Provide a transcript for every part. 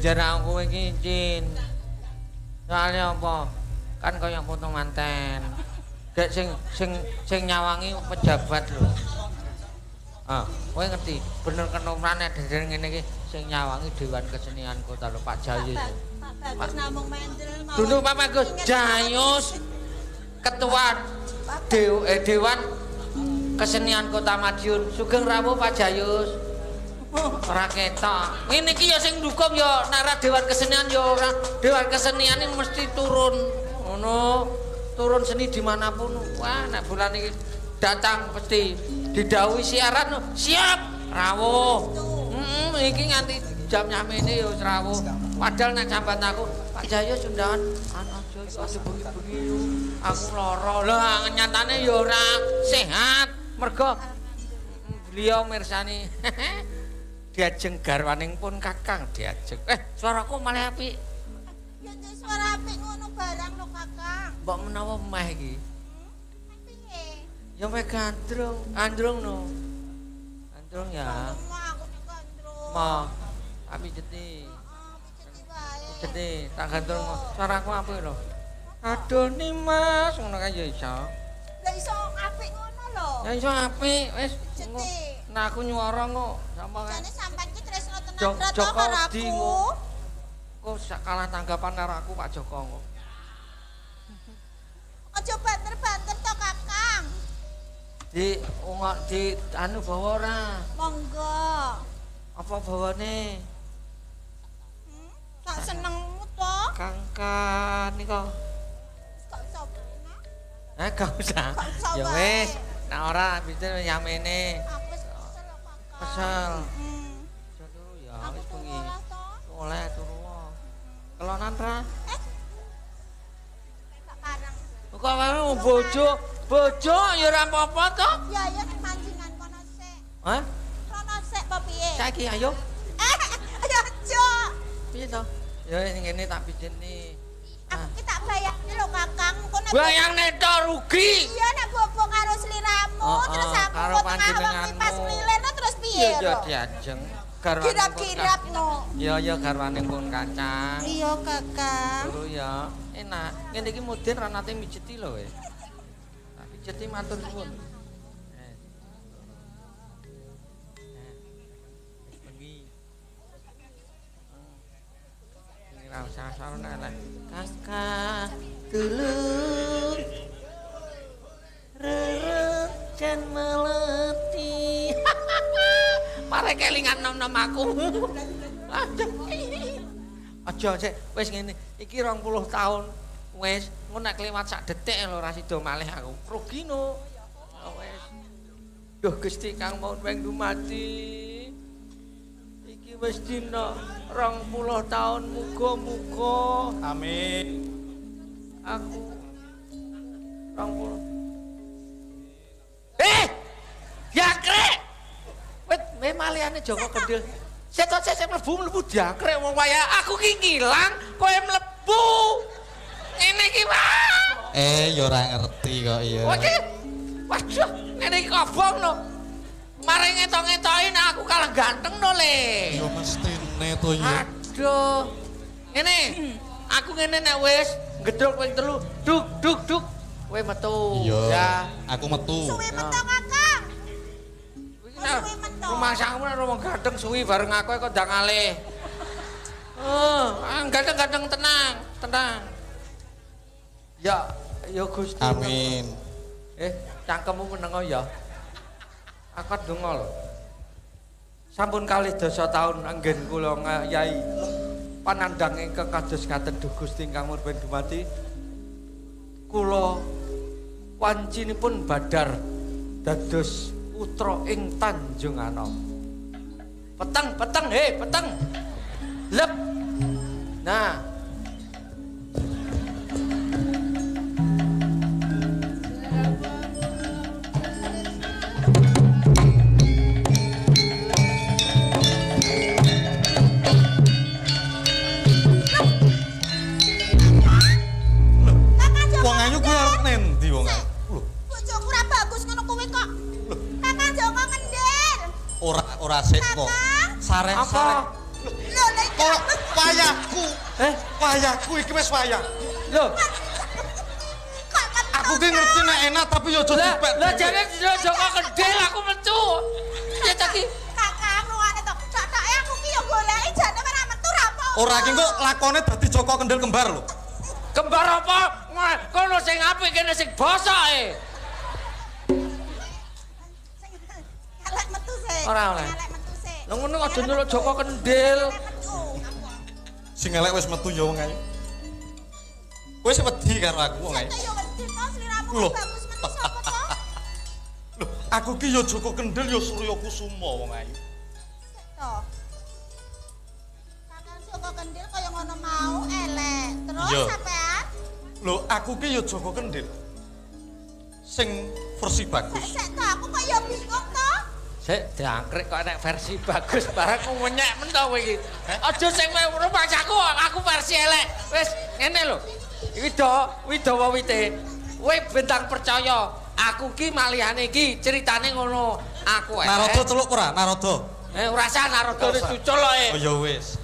jar aku iki Cin. Soalnya apa? Kan kaya foto manten. Gak sing nyawangi pejabat lho. Ah, kowe ngerti, bener kenomran nek dhewe ngene iki sing nyawangi Dewan Kesenian Kota lho Pak Jayus. Pak Bagus namung mendel mawon. Dulu Pak Bagus Jayus ketua Dewan Kesenian Kota Madiun. Sugeng rawuh Pak Jayus. Ora ketok. Ngene iki ya sing ndukung ya nek Dewan Kesenian ya ora. Dewan Kesenian ini mesti turun. Ngono, turun seni dimanapun. Wah, nek bulan iki datang pasti didhawuhi siaran siap rawuh. Iki nganti jam nyamene ya wis rawuh. Padahal nek sambat aku, Pak Jayus undangan aja iki bengi-bengi aku lara. Lah nyatane ya ora sehat. Mergo beliau mirsani diajeng garwaning pun Kakang diajeng. Suaraku malah apik. Ya ndek suara apik ngono barang lho Kakang. Mbok menawa meh iki. Piye? Ya meh gandrung, andrung no. Andrung ya. Aku ning gandrung. Ma, tapi jeti. Pijeti wae. Jeti, tak gandrung. Suaraku apik lho. Aduh nih Mas, ngono kae ya iso. Lah iso apik ngono lho. Ya iso apik, wis. Jeti. Nah aku nyuara kok sama kan. Jane sampean ki tresno tenan Joko to karo Di aku. kok. Kok sak kalah tanggapan karo aku Pak Joko kok. Aja banter-banter to Kakang. Di anu bawa ora? Monggo. Apa bawane? Tak senengmu to. Kangkan nika. Kok sopene? Gak usah. Gak usah Ya wae. wis, nek ora bisa yamene. Aku wis kesel lho Kakang. Kesel. Hmm. Aja turu ya Aku wis turu bengi. ora to. Oleh turu. Kelonan ra? Tak parang. Kok wae bojo ya ora apa-apa to? Ya ya ning mancingan kono sik. Hah? Kono sik apa piye? Saiki ayo. Ayo aja. Piye to? Ya ngene tak bijeni. Aku ki tak bayarne lho Kakang. Engko nek Bayangne to rugi. iya nek bobo karo sliramu terus aku karo kok tengah wengi panjenenganmu. pas nglilir terus piye Iya lho? diajeng garwane. Kirap-kirap no. Ya garwane pun kacang. Iya Kakang. Turu ya. Enak. Ngene iki mudin ra nate mijeti lho wis. Tak mijeti matur suwun. Bengi. Ini ra usah sarana elek. Kakak dulur rerek jan melati. Mare kelingan nom-nom aku. Aja sik wis ngene. Iki 20 tahun wis engko nek kliwat sak detik lho ora sida malih aku. Rugi no. Wis. Duh Gusti Kang mau weng dumadi. Iki wis dina 20 tahun muga-muga. Amin. Aku 20. Diakrek. Wis maliane Joko Kendil. Sik mlebu diakrek wong waya aku ki ngilang kowe mlebu. Ngene iki wae. Ya ora ngerti kok iya. Waduh, ngene iki kobong lho. Mare ngetok-ngetoki nek aku kalah ganteng no le. Ya mestine to ya. Aduh. Ngene. Aku ngene nek wis gedhog ping 3, duk. Kowe metu. Iya. Ya. Aku metu. Suwe metu Kakang. Nah, rumah sakmu nek wong ganteng suwi bareng aku kok ndang alih. Ganteng tenang. Ya Gusti. Amin. Cangkemmu menengo ya. Aku donga lho. Sampun kalih dasa taun anggen kula ngayahi panandhang ingkang kados ngaten Duh Gusti ingkang murben dumadi. Kula wancinipun badar dados putra ing Tanjung Anom. Peteng, peteng. Lep. Nah. Wong ayu kuwi arep nendi wong ayu? Lho, Bojoku ora bagus ngono kuwi kok. Kakang Joko ngendel. ora sik kok. Kakang. Sareh. Lho golek. Kok wayahku. Wayahku iki wis wayah. Lho, Aku ki ngerti nek enak tapi yo aja dipek. lah jane Joko Kendil aku metu. Ya ta ki. Kakang ruane to. Cocake aku ki yo goleki jane ora metu ra apa. Ora ki kok lakone dadi Joko Kendil kembar lho. Kembar apa? Kono sing apik kene sing bosoke. Elek metu sih. Ora oleh. Elek metu sih. Lah ngono aja nyeluk Joko Kendil. Sing elek wis metu yo wong ae. Wis wedi karo aku wong ae. Yo wedi to sliramu Loh. bagus metu sapa to? Lho, aku ki yo Joko Kendil yo Surya Kusuma wong ae. To. Kakang Joko Kendil kaya ngono mau elek. Terus Iya. sampean Lho, aku ki yo Joko Kendil. Sing versi bagus. sik to aku kok yo bingung to. Sik diangkrek kok nek versi bagus barang menyek men to kowe iki. Aja sing rumahku aku versi elek. Wis ngene lho. Iki Widawa Wite. Kowe bentang percaya. Aku ki malihane iki ceritane ngono. Aku Narada celuk ora? Narada. Ora usah Narada dicucul ae. Oh ya wis.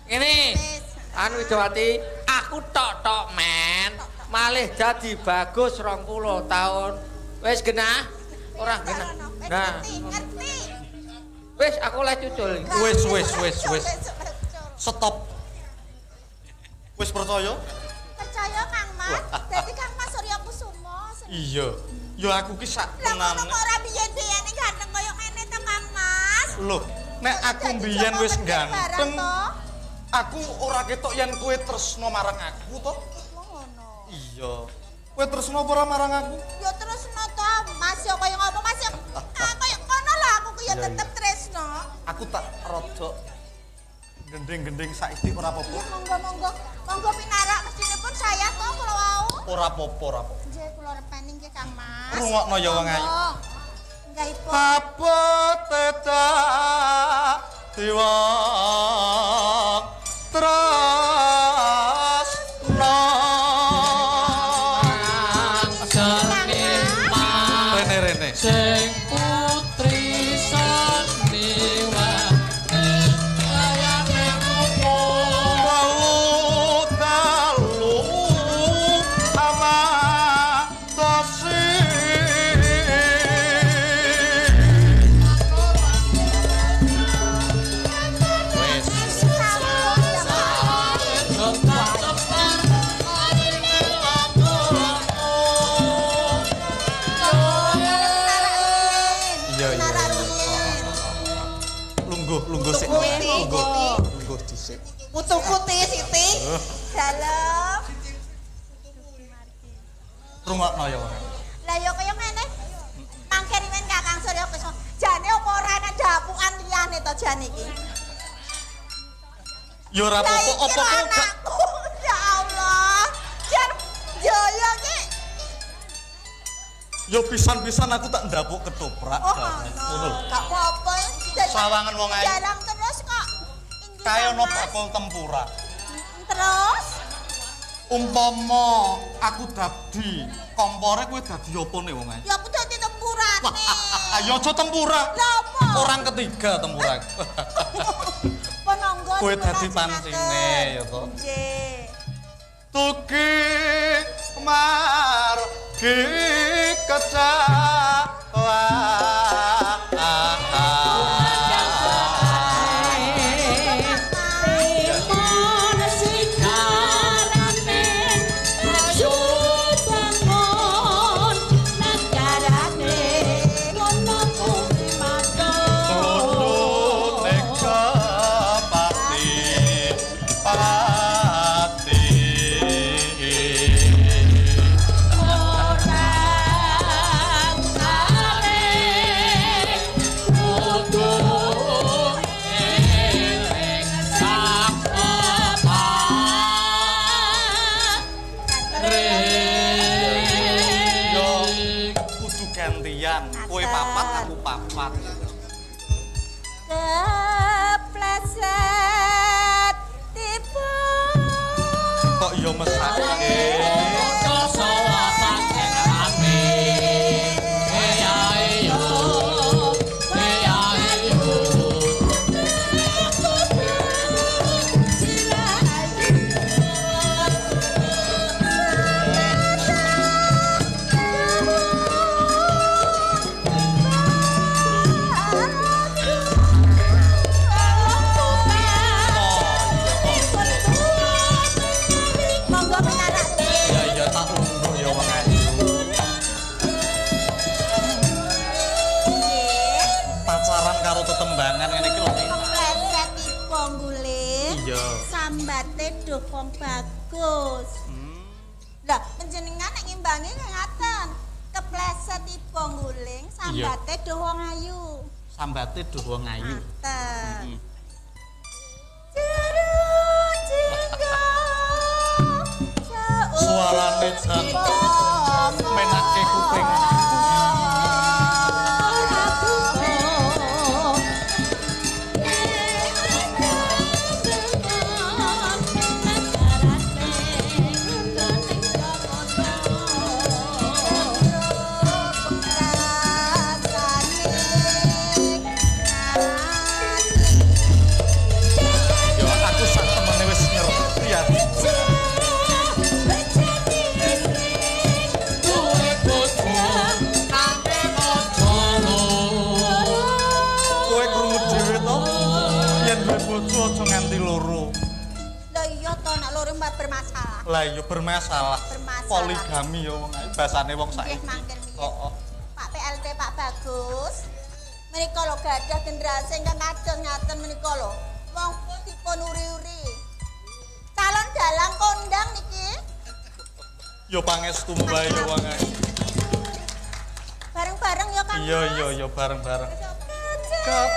Ngene. Wis. Anu Widawati, aku tok-tok men. Malih dadi bagus 20 tahun. Wis genah? Ora genah. Nah, Ngerti. wis aku leh cucul. Wis. Stop. Wis percaya? Percaya Kang Mas. Dadi Kang Mas Surya Kusuma. Iya. Yo aku ki sak Lah ngono tenane. kok ora biyen-biyene ganteng kaya ngene to Kang Mas. Loh, nek aku mbiyen wis ganteng, aku ora ketok yen kowe tresno marang aku to? Ngono. Iya. Kowe tresno apa ora marang aku? Ya tresno to Mas yo kaya ngopo Mas yo. Kaya kono lah aku ki ya Iya, tetep tresno. Aku tak rodok gending-gending saiki ora Ya apa-apa. monggo-monggo. Monggo pinarak mestinipun saya to kula wau. Ora apa-apa, ora apa. Nggih kula repeni nggih Kang Mas. Rungokno ya wong ayu. Nggahipun. Apa teta diwang tresno. Rene. Sing putri saniwa layane opo Dalu amatosi. Lungguh sik. Lungguh dhisik. Putuku ti Siti. Dalem. Rungokno ya ora. Lah yo kaya ngene. Mangke rimen Kakang Surya Kusuma. Jane apa ora ana dapukan liyane to jane iki? Ya ora Lah apa-apa, iki apa lho kok anakku. Ya Allah. Jan Jaya ki. ya pisan-pisan aku tak ndapuk ketoprak. Oh, Ngono. gak apa-apa. Sawangan wong ayu. Jarang terus kok. Kaya ono bakul tempura. Terus Umpama aku dadi kompore kowe dadi opone wong ayu? ya aku dadi tempurane. Ayo aja tempura. Lah apa? Orang ketiga tempura. Penanggo. Kowe dadi pancine ya to. Nggih. Tuki margi kecawa. Kowe papat aku papat. Kepleset tiba. Kok ya mesake. rembangan ngene iki lho. Kepleset tiba guling. Iya. Sambate duh wong bagus. Lah, panjenengan nek ngimbangi ngaten. Kepleset tiba guling, sambate duh wong ayu. Sambate duh wong ayu. Ngaten. Suarane jan menake kuping. Lah iya bermasalah. Poligami ya wong basane wong saiki. Nggih mangken piye. Heeh. Pak PLT Pak Bagus. Menika lho gadah generasi ingkang kados ngaten menika lho. Wong dipun uri-uri. Calon dalang kondang niki. Ya pangestu wae ya wong ae. Bareng-bareng ya Kang. Iya bareng-bareng. Kecek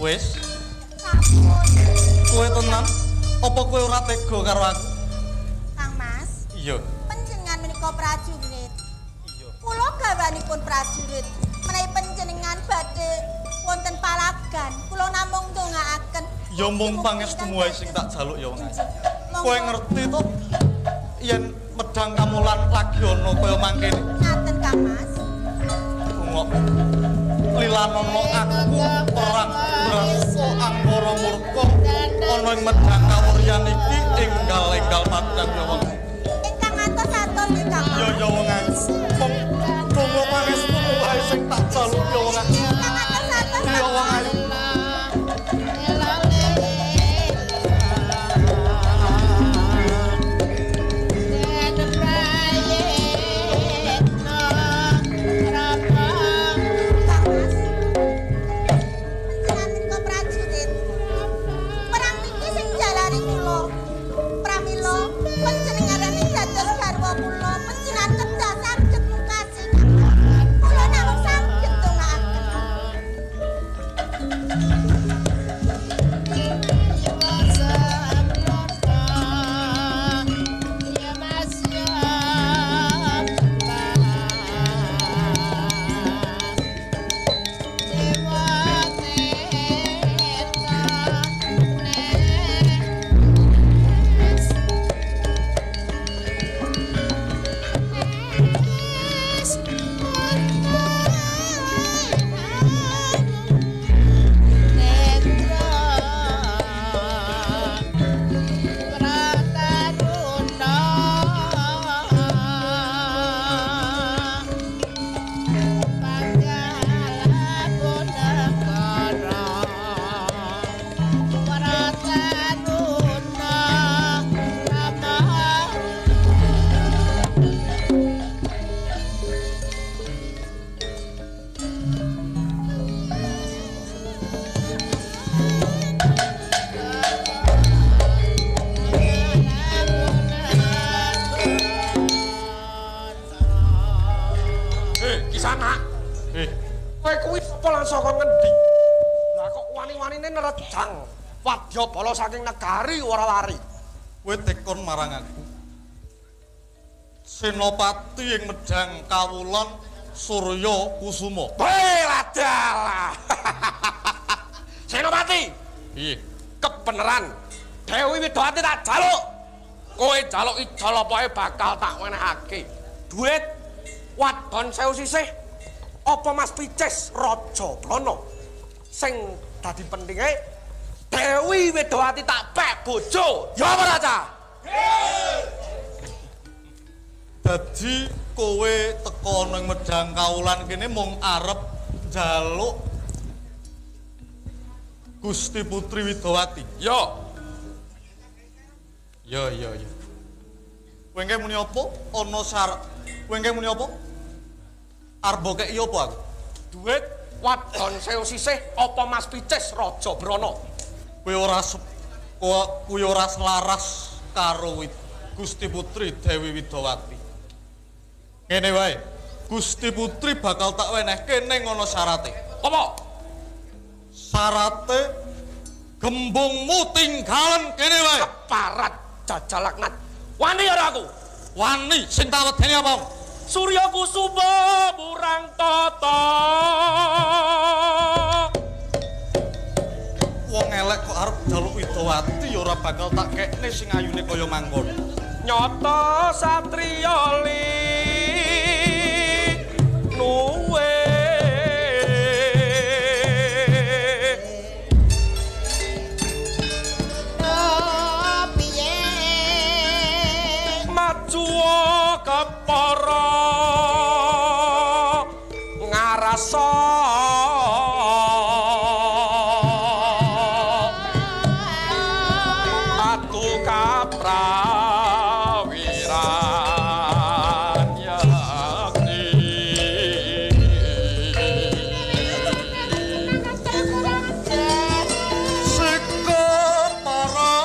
Wis. Kowe tenan? Apa kowe ora tega karo aku? Kang Mas. Iya. Panjenengan menika prajurit. Iya. Kula gawanipun prajurit. Menawi panjenengan badhe wonten palagan, kula namung ndongaaken. Ya mung pangestumu wae sing tak jaluk ya wong ae. Kowe ngerti to? Yen medang kamulan lagi ana kaya mangkene. Ngaten Kang Mas. Bungok. Lilanono aku perang rasa angkara murka ana ing medang kawuryan iki enggal-enggal padang ya wong. Ingkang atos-atos nggih Kang Mas. Ya wong ae. Tunggu pangestumu wae sing tak jaluk ya wong ae. Ingkang atos-atos. Ya wong ae. nerejang wadyabala saking negari warawari. Kowe tekon marang aku. Senopati ing medhang kawulon Surya Kusuma. Beladalah. Senopati. Piye? Kebeneran Dewi Widowati tak jaluk. Kowe jaluk Ijalapae bakal tak wenehake. Duit wadon 1000 sisih. Apa Mas Picis Raja Brana sing dadi pentinge Dewi Widowati tak pek bojo. Ya apa Raja? Dadi kowe teko ning Medang Kaulan kene mung arep njaluk Gusti Putri Widowati. Yo. Ya. Kowe engke muni apa? Ana syarat. Kowe engke muni apa? Arep mbokek iya apa aku? Duit wadon sewu sisih apa Mas Picis Raja Brana? Kowe ora selaras karo Gusti Putri Dewi Widowati. Ngene wae. Gusti Putri bakal tak wenehke ning ana syarate. Apa? Syarate gembungmu tinggalan kene wae. Parat jajal laknat. Wani ora aku? Wani sing tak wedeni apa? Surya Kusuma murang tata. Wong elek kok arep njaluk Widowati ya ora bakal tak kekne sing ayune kaya mangkon. Nyata satriya nuwe piye maju kepara ngarasa atu kaprawiran yakti Seka para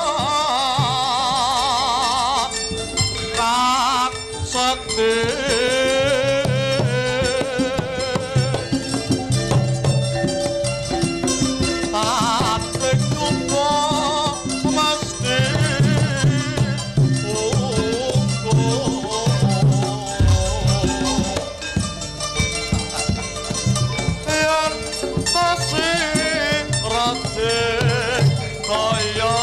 kak sakti tak nyupa mesti yen tasih rate kaya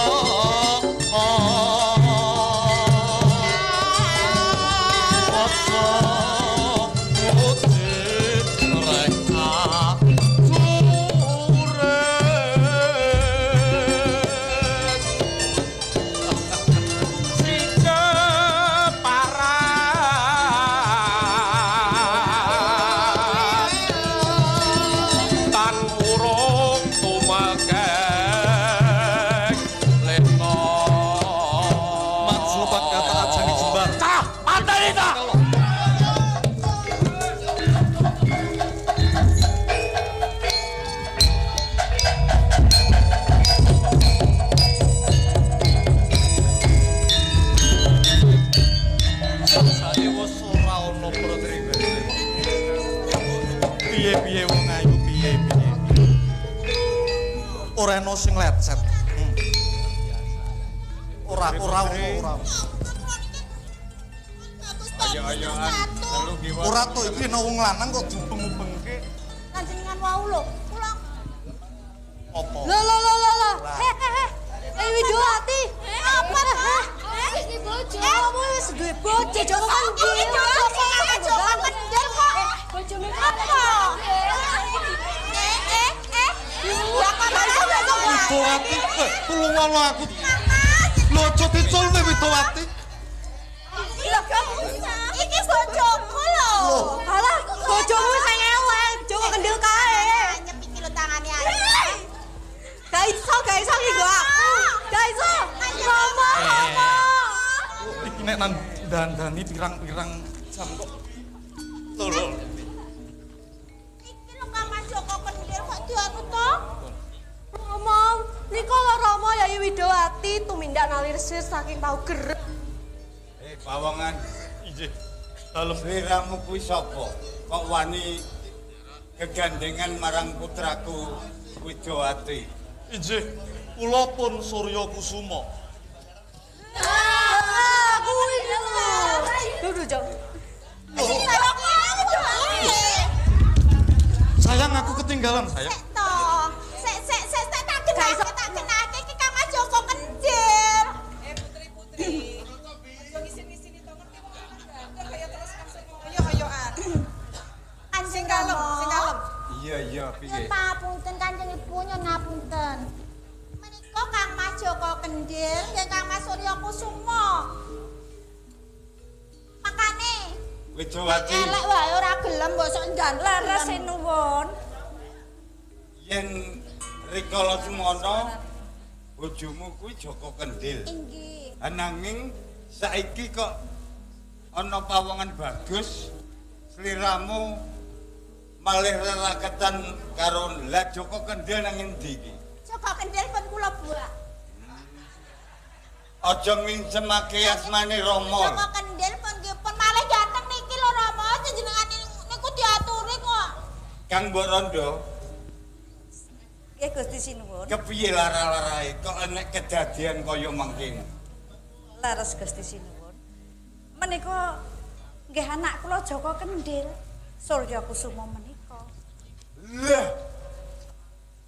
tan murung tumekek lena maju kata ajane jembar. cah pateni ta Saiki wis ora ono protegasi. Piye-piye wong ayu piye. Ora ono sing lecet. Ora. ayo Ora to iki ana wong lanang kok diubeng-ubengke. Panjenengan wau lho kula Apa? Loh. Widowati. apa ta Iki bojo. Kamu wis duwe bojo, Joko kan duwe. Jokan kendel kok Bojone apa ya kan Widowati, tulung ana aku. Lho aja diculne Widowati. iki bojoku lho Alah, bojomu sing elek, Joko kendel kae. nyep iki lho tangane ae Gak iso iki go aku. Gak iso. Mama. Iki nek nang dandani pirang-pirang jam kok. Lho. iki lho Kaman Joko kendel kok dianu to Ngomong, Nikola Rama Yayi Widowati tumindak nalirsir saking tau gerek. Pawongan, Injih. Dalem sliramu kuwi sapa? Kok wani kegandengan marang putraku Widowati? injih. Kula pun Surya Kusuma. Kuwi lho. Dudu, Jok. Sayang aku ketinggalan, sayang. Sek tak kenake iki Kaman Joko kendel Putri. Aja ngisin-ngisini to ngerti wong lanang kaya terus langsung ayo-ayoan. Sing kalem. Iya, piye? Ngapunten Kanjeng Ibu nyun ngapunten. Menika Kang Mas Joko Kendhil nggih Kang Mas Surya Kusuma. Makane Widowati elek wae ora gelem mbok ndan Laras sinuwun. yen rikala semono bojomu kuwi Joko Kendhil. inggih. Ananging saiki kok ana pawongan bagus sliramu malih lelaketan karo lah Joko Kendhil nang endi iki? Joko Kendhil pun kula buak. Aja ngincemake asmane Rama. Joko Kendhil pun nggih pun malih ganteng niki lho Rama, jenengane niku diaturi kok. Kang Mbok Rondo, Nggih Gusti sinuwun. kepiye lara-larae kok enek kedadian kaya mangkene? Laras Gusti sinuwun. Menika nggih anak kula Joko Kendhil, Surya Kusuma menika. Lah.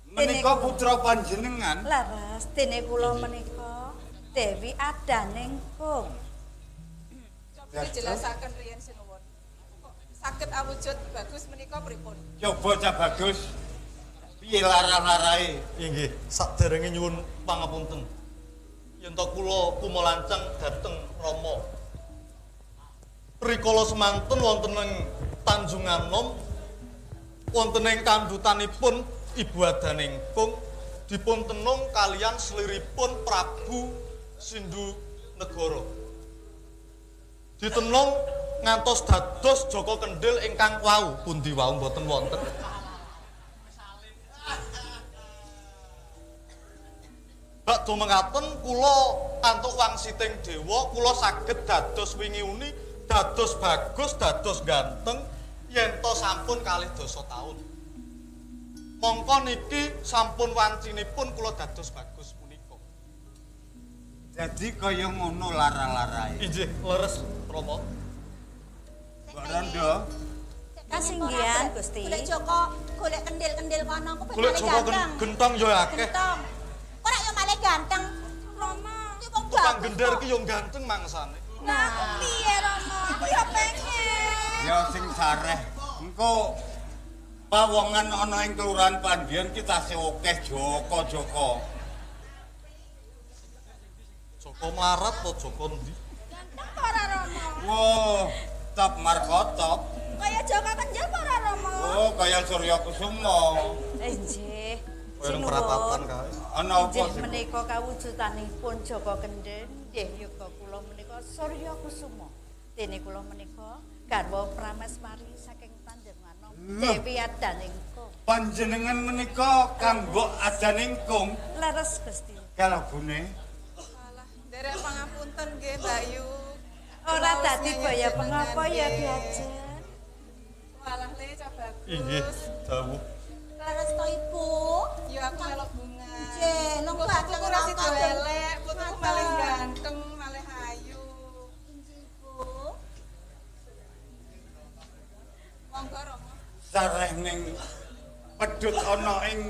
Menika putra panjenengan. Laras dene kula menika Dewi Adaningkung. Coba dijelasaken riyen sinuwun. Kok saged awujud bagus menika pripun? Coba Cak Bagus. Piye lara-larae? Inggih, saderenge nyuwun pangapunten. Yen to kula kumalancang dhateng Rama. Rikala semanten wonten ing Tanjung Anom wonten ing kandhutanipun Ibu Adaningkung dipun tenung kaliyan sliripun Prabu Sindhu Negara. Ditenung ngantos dados Joko Kendhil ingkang wau pundi wau mboten wonten. Bakda mekaten kula antuk wangsiting dewa kula saged dados wingi uni dados bagus dados ganteng yen to sampun 2 taun. Mongko niki sampun wancinipun kula dados bagus punika. Jadi kaya ngono lara-larae. Inggih, leres Rama. Mbok Rondo, Kasinggihan Gusti. Golek Joko, golek kendil-kendil kono ku ben Golek malih Joko ganteng. gentong yo akeh. Gentong. Ora yo malih ganteng. Rama, iki wong Tukang bagus gendar kok. ki yo ganteng mangsane. Nah, piye Rama? Aku yo pengen. ya sing sareh. Engko pawongan ana ing kelurahan Pandian kita tasih akeh Joko-Joko. Joko Mlarat to Joko ndi? Ganteng apa ora Rama? Wah, top markotop. Kaya Joko Kendhil apa ora Rama? Oh, kaya Surya Kusuma. Nggih. Kaya nang perapatan kae. Ana apa Nggih sih? menika kawujudanipun Joko Kendhil nggih yoga kula menika Surya Kusuma. Dene kula menika garwa Prameswari saking Tanjung Anom Dewi Adaningkung. Panjenengan menika Kang Mbok Adaningkung Leres Gusti. kalebune. Alah, nderek pangapunten nggih Bayu. Ora dadi Raos baya nyanyi pengapa ya nggih. diajar. Walah le Cak Bagus. Inggih, dawuh. Leres to Ibu. Yo aku melok bunga. Nggih, nang ganteng Putuku ora ora sida kadang. elek, putuku malih ganteng, malih ayu. Ibu. Monggo Rama. Sareh ning pedhut ana ing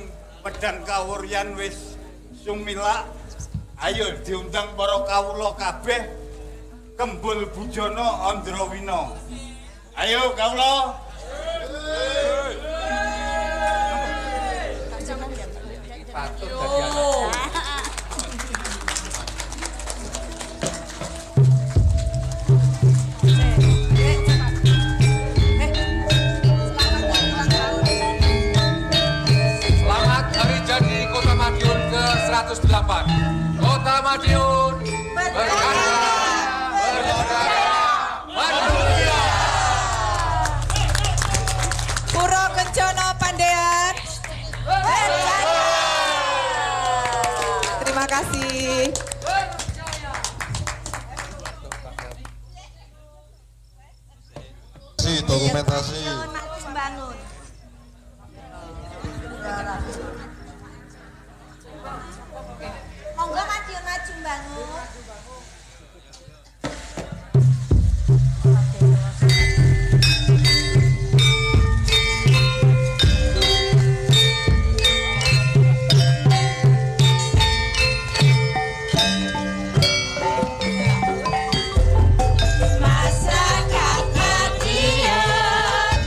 pedang kawuryan wis sumilak. Ayo diundang para kawula kabeh kembul bujana Andrawina. Ayo kawula. Patut dadi anak. Selamat hari jadi Kota Madiun ke-108. Kota Madiun berkarya, berbudaya, berdunia. Pura Kencana Pandean. Terima kasih. Dokumentasi. Bangun. Monggo Madiun maju bangun. Masyarakat Madiun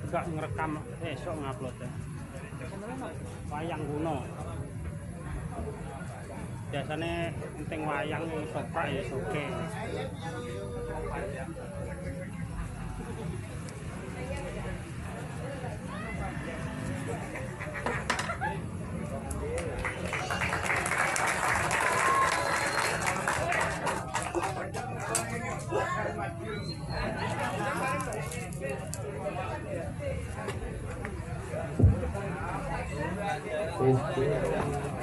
Juga ngerekam esok ngupload ya. Wayang kuno. Biasanya penting wayang soprak ya oke. Oh,